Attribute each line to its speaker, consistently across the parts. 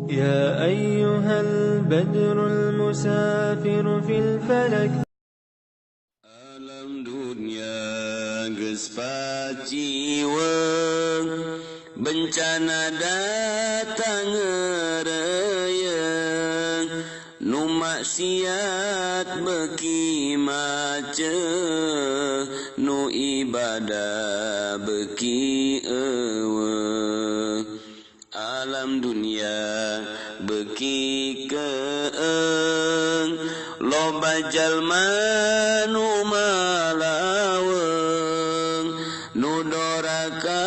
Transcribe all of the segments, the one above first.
Speaker 1: يا أيها البدر المسافر في الفلك.
Speaker 2: Alam dunia geus paciweung bencana datang ngeureyeung nu maksiat beuki maceuh nu ibadah beuki eueuh alam dunia beuki keung loba jalma nu malaweung nu doraka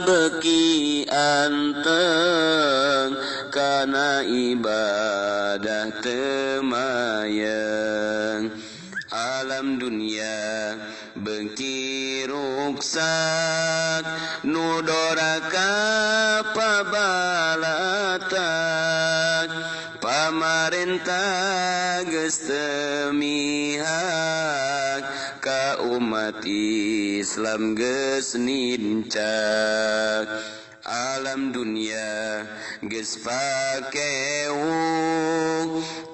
Speaker 2: beuki anteng kana ibadah teu mayeng alam dunia beuki ruksak nu doraka pabalatak pamarentah geus teu mihak ka umat Islam geus nincak alam dunia geus pakewuh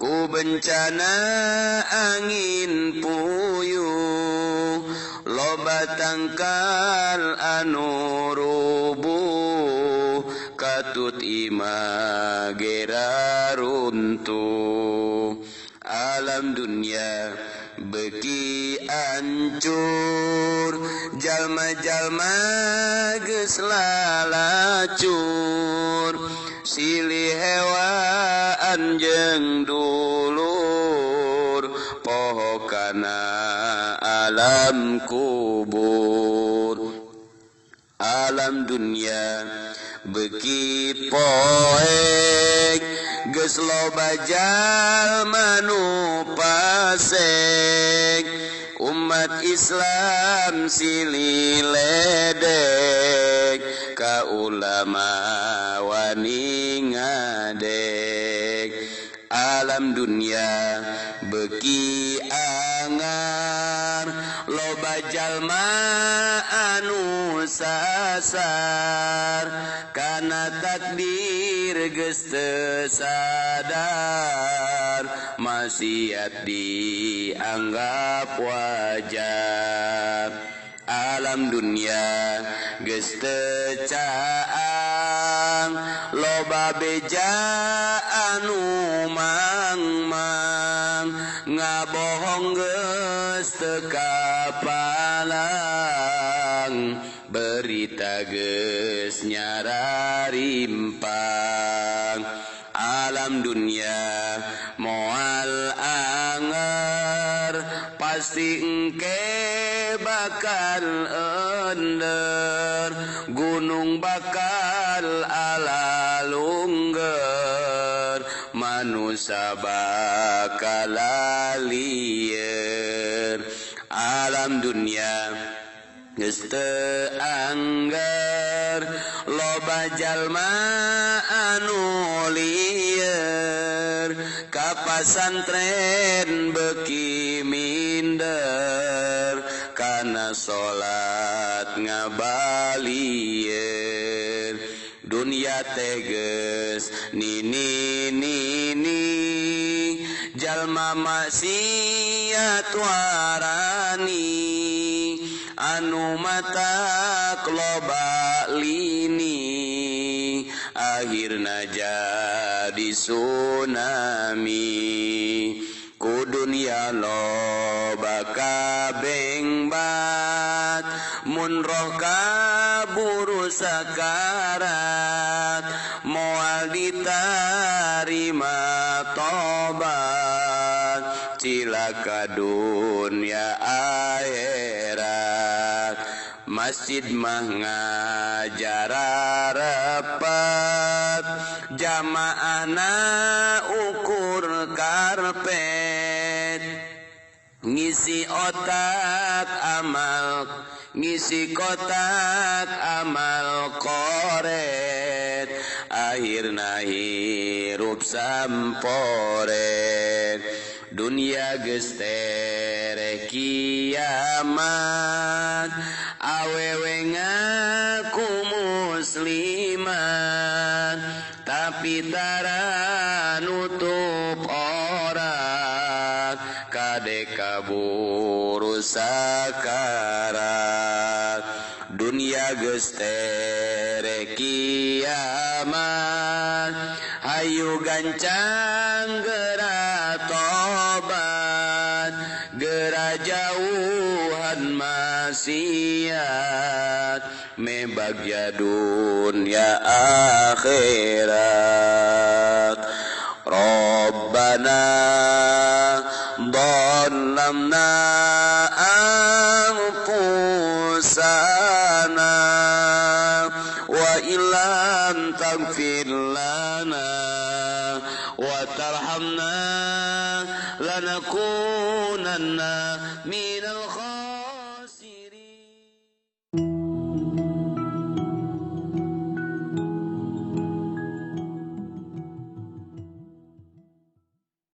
Speaker 2: ku bencana angin puyuh loba tangkal anu rubuh katut imagera runtuh alam dunia beuki ancur jalma-jalma geus lalacur silih hewaan jeung dulur poho kana alam kubur alam dunia beuki poek geus loba jalma nu pasek umat Islam silih ledek ka ulama wani ngadek alam dunia beuki angar loba jalma anu sasar kana takdir geus teu sadar maksiat dianggap wajar alam dunia geus teu caang loba beja anu mangmang ngabohong geus teu kapalang berita geus nyararimpang alam dunia moal anger pasti engke bakal ender gunung bakal alalungger manusia bakal lieur alam dunia geus teu angger loba jalma anu lieur ka pasantren beuki minder kana salat ngabalieur dunia teh geus nini jalma maksiat warani anu matak loba lini akhirna jadi tsunami ku dunia loba kabengbat mun roh kaburu sakarat moal ditarima tobat cilaka dunia akhirat masjid mah ngajar rapat jamaahna ukur karpet ngisi kotak amal koret akhirna hirup samporet dunia geus tereh kiamat awewe ngaku musliman tapi pitara nutup orang kade kaburu sakarat dunia geus tere kiamat hayu gancang geura tobat geura jauhan maksiat mebagya dunia akhirat Rabbana dhalamna anfusana wa illam taghfir lana wa tarhamna lanakunanna minal